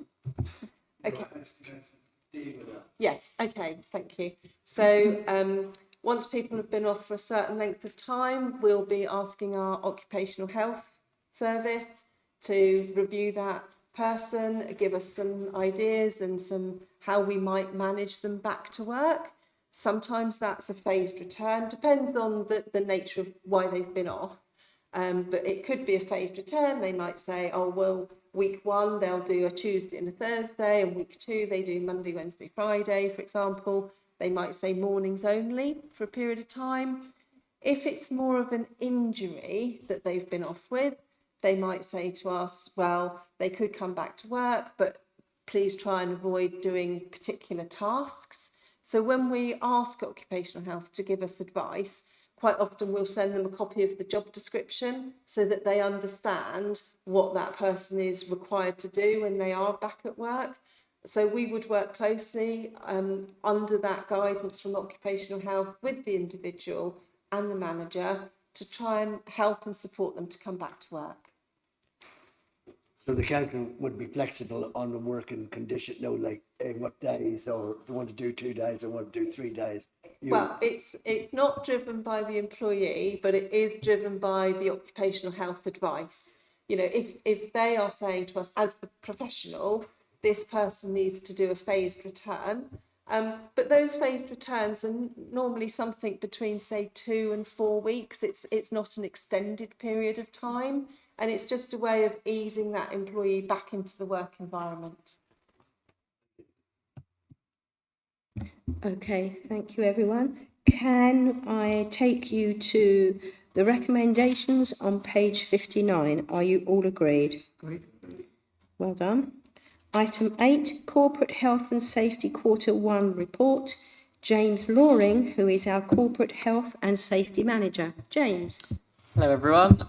Okay. How does the council deal with that? Yes, okay, thank you. So once people have been off for a certain length of time, we'll be asking our occupational health service to review that person, give us some ideas and some how we might manage them back to work. Sometimes that's a phased return, depends on the nature of why they've been off. But it could be a phased return. They might say, oh, well, week 1, they'll do a Tuesday and a Thursday, and week 2, they do Monday, Wednesday, Friday, for example. They might say mornings only for a period of time. If it's more of an injury that they've been off with, they might say to us, well, they could come back to work, but please try and avoid doing particular tasks. So when we ask occupational health to give us advice, quite often we'll send them a copy of the job description so that they understand what that person is required to do when they are back at work. So we would work closely under that guidance from occupational health with the individual and the manager to try and help and support them to come back to work. So the council would be flexible on the working condition, no, like what days, or they want to do 2 days or want to do 3 days. Well, it's not driven by the employee, but it is driven by the occupational health advice. You know, if they are saying to us as the professional, this person needs to do a phased return, but those phased returns are normally something between, say, 2 and 4 weeks. It's not an extended period of time, and it's just a way of easing that employee back into the work environment. Okay, thank you, everyone. Can I take you to the recommendations on page 59? Are you all agreed? Agreed. Well done. Item 8, Corporate Health and Safety Quarter 1 report. James Loring, who is our Corporate Health and Safety Manager. James. Hello everyone.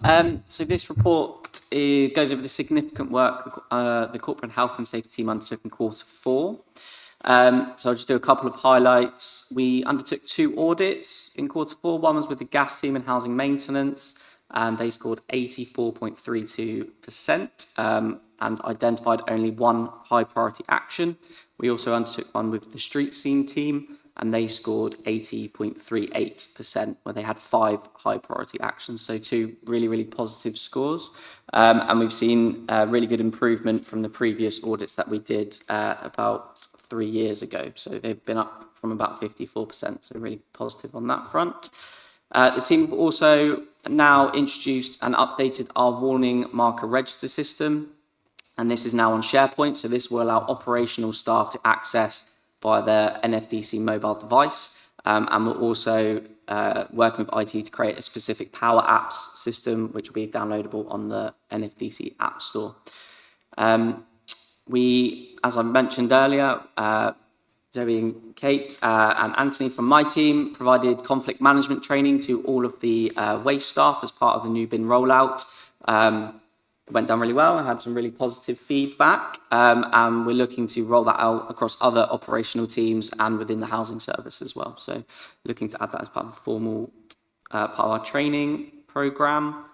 So this report goes over the significant work the Corporate Health and Safety team undertook in quarter 4. So I'll just do a couple of highlights. We undertook 2 audits in quarter 4. One was with the gas team and housing maintenance, and they scored 84.32% and identified only 1 high priority action. We also undertook one with the street scene team, and they scored 80.38%, where they had 5 high priority actions. So 2 really, really positive scores. And we've seen really good improvement from the previous audits that we did about 3 years ago. So they've been up from about 54%, so really positive on that front. The team have also now introduced and updated our warning marker register system, and this is now on SharePoint, so this will allow operational staff to access via their NFDC mobile device, and we're also working with IT to create a specific Power Apps system, which will be downloadable on the NFDC App Store. We, as I mentioned earlier, Zoe and Kate and Anthony from my team provided conflict management training to all of the waste staff as part of the new bin rollout. It went down really well and had some really positive feedback, and we're looking to roll that out across other operational teams and within the housing service as well. So looking to add that as part of a formal part of our training programme.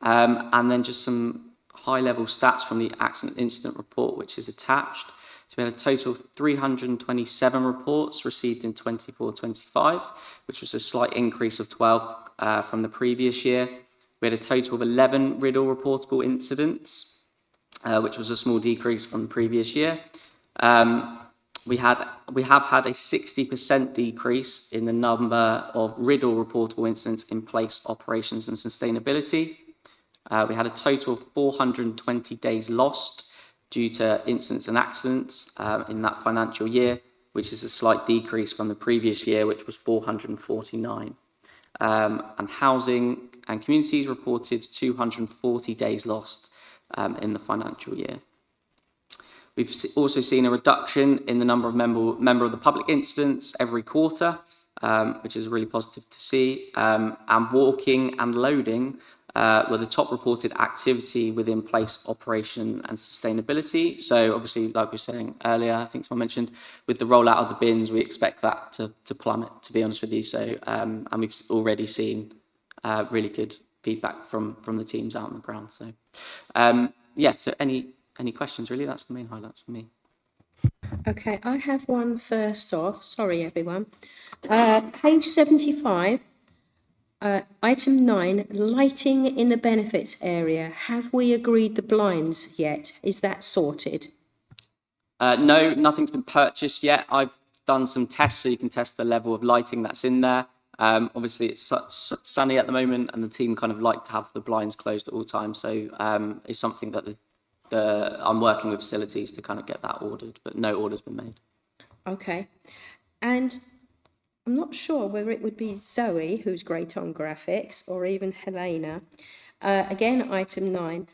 And then just some high-level stats from the accident incident report, which is attached. So we had a total of 327 reports received in 24-25, which was a slight increase of 12 from the previous year. We had a total of 11 RIDDLE reportable incidents, which was a small decrease from the previous year. We have had a 60% decrease in the number of RIDDLE reportable incidents in place operations and sustainability. We had a total of 420 days lost due to incidents and accidents in that financial year, which is a slight decrease from the previous year, which was 449. And housing and communities reported 240 days lost in the financial year. We've also seen a reduction in the number of member of the public incidents every quarter, which is really positive to see. And walking and loading were the top reported activity within place operation and sustainability. So obviously, like we were saying earlier, I think someone mentioned, with the rollout of the bins, we expect that to plummet, to be honest with you. So, and we've already seen really good feedback from the teams out on the ground. So, yeah, so any questions, really? That's the main highlights for me. Okay, I have one first off. Sorry, everyone. Page 75. Item 9, lighting in the benefits area. Have we agreed the blinds yet? Is that sorted? No, nothing's been purchased yet. I've done some tests so you can test the level of lighting that's in there. Obviously, it's sunny at the moment and the team kind of like to have the blinds closed at all times. So it's something that I'm working with facilities to kind of get that ordered, but no order's been made. Okay. And I'm not sure whether it would be Zoe, who's great on graphics, or even Helena. Again, item 9,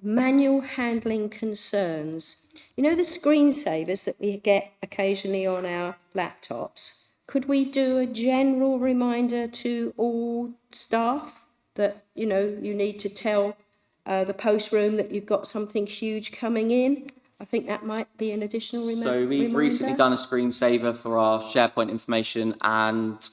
manual handling concerns. You know the screensavers that we get occasionally on our laptops? Could we do a general reminder to all staff that, you know, you need to tell the post room that you've got something huge coming in? I think that might be an additional reminder. So we've recently done a screensaver for our SharePoint information, and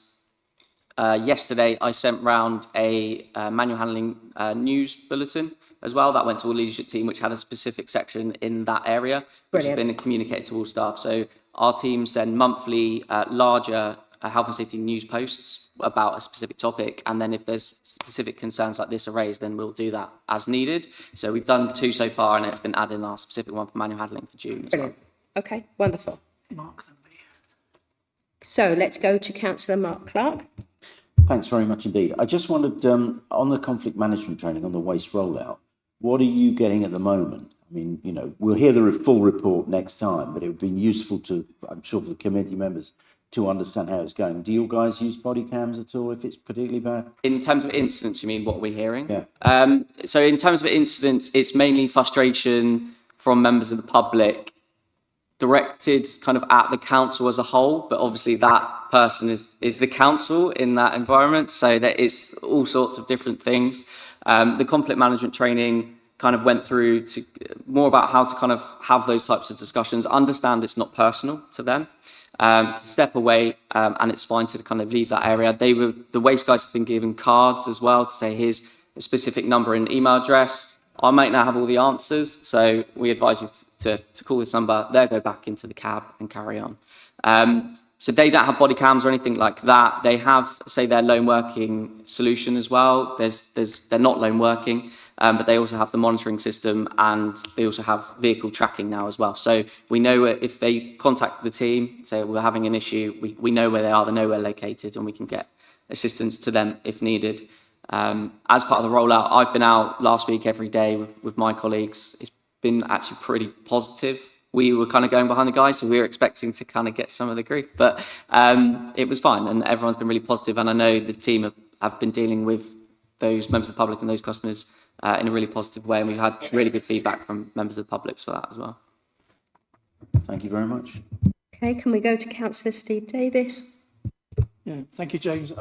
yesterday I sent round a manual handling news bulletin as well. That went to all leadership team, which had a specific section in that area, which has been communicated to all staff. So our team send monthly larger health and safety news posts about a specific topic, and then if there's specific concerns like this are raised, then we'll do that as needed. So we've done 2 so far, and it's been added in our specific one for manual handling for June as well. Brilliant. Okay, wonderful. So let's go to Councillor Mark Clark. Thanks very much indeed. I just wondered, on the conflict management training, on the waste rollout, what are you getting at the moment? I mean, you know, we'll hear the full report next time, but it would be useful to, I'm sure, for the committee members to understand how it's going. Do you guys use body cams at all if it's particularly bad? In terms of incidents, you mean what we're hearing? Yeah. So in terms of incidents, it's mainly frustration from members of the public directed kind of at the council as a whole, but obviously that person is the council in that environment, so that it's all sorts of different things. The conflict management training kind of went through to more about how to kind of have those types of discussions, understand it's not personal to them, to step away, and it's fine to kind of leave that area. The waste guys have been given cards as well to say, here's a specific number and email address. I might not have all the answers, so we advise you to call this number. They'll go back into the cab and carry on. So they don't have body cams or anything like that. They have, say, their lone working solution as well. They're not lone working, but they also have the monitoring system, and they also have vehicle tracking now as well. So we know if they contact the team, say we're having an issue, we know where they are, they know where they're located, and we can get assistance to them if needed. As part of the rollout, I've been out last week every day with my colleagues. It's been actually pretty positive. We were kind of going behind the guys, so we were expecting to kind of get some of the grief, but it was fine, and everyone's been really positive. And I know the team have been dealing with those members of the public and those customers in a really positive way, and we've had really good feedback from members of the public for that as well. Thank you very much. Okay, can we go to Councillor Steve Davis? Yeah, thank you, James.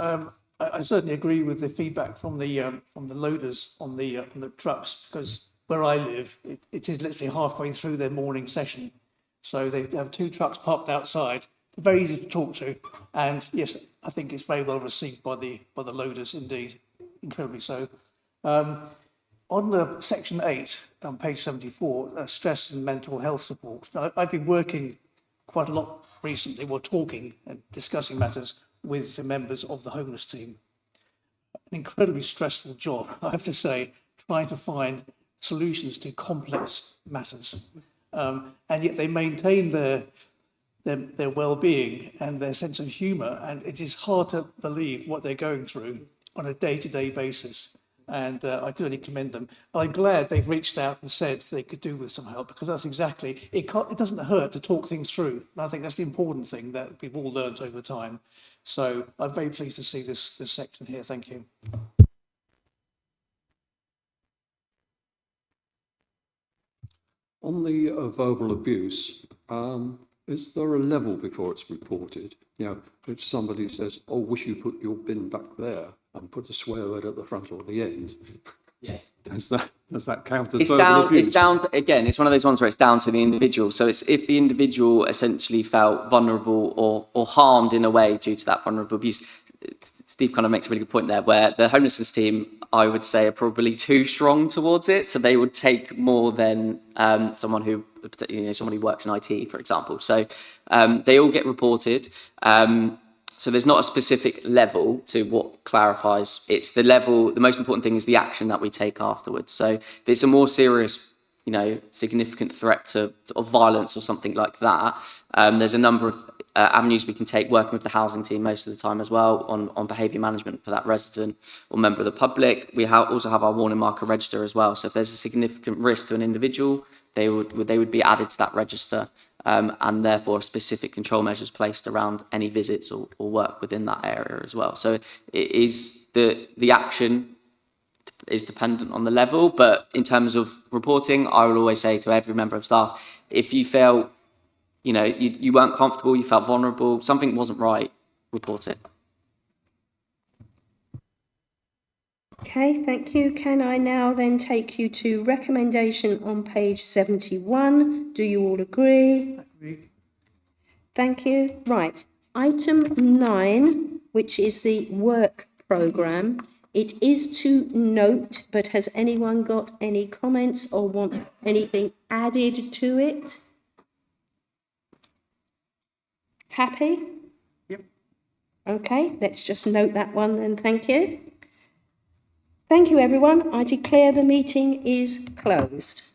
I certainly agree with the feedback from the loaders on the trucks, because where I live, it is literally halfway through their morning session. So they have 2 trucks parked outside. They're very easy to talk to, and yes, I think it's very well received by the loaders indeed, incredibly so. On the section 8 on page 74, stress and mental health support. Now, I've been working quite a lot recently, we're talking and discussing matters with the members of the homeless team. An incredibly stressful job, I have to say, trying to find solutions to complex matters, and yet they maintain their well-being and their sense of humour, and it is hard to believe what they're going through on a day-to-day basis, and I can only commend them. I'm glad they've reached out and said they could do with some help, because that's exactly, it doesn't hurt to talk things through, and I think that's the important thing that we've all learned over time. So I'm very pleased to see this section here. Thank you. On the verbal abuse, is there a level before it's reported? You know, if somebody says, "Oh, wish you put your bin back there," and put a swear word at the front or the end, yeah, does that count as verbal abuse? It's down to, again, it's one of those ones where it's down to the individual. So it's if the individual essentially felt vulnerable or harmed in a way due to that vulnerable abuse. Steve kind of makes a really good point there, where the homelessness team, I would say, are probably too strong towards it. So they would take more than someone who works in IT, for example. So they all get reported. So there's not a specific level to what clarifies. It's the level, the most important thing is the action that we take afterwards. So if it's a more serious, significant threat of violence or something like that, there's a number of avenues we can take, working with the housing team most of the time as well on behaviour management for that resident or member of the public. We also have our warning marker register as well. So if there's a significant risk to an individual, they would be added to that register, and therefore specific control measures placed around any visits or work within that area as well. So it is the action is dependent on the level, but in terms of reporting, I will always say to every member of staff, if you felt, you weren't comfortable, you felt vulnerable, something wasn't right, report it. Okay, thank you. Can I now then take you to recommendation on page 71? Do you all agree? Agree. Thank you. Right. Item 9 which is the work programme. It is to note, but has anyone got any comments or want anything added to it? Happy? Yep. Okay, let's just note that one then, thank you. Thank you, everyone. I declare the meeting is closed.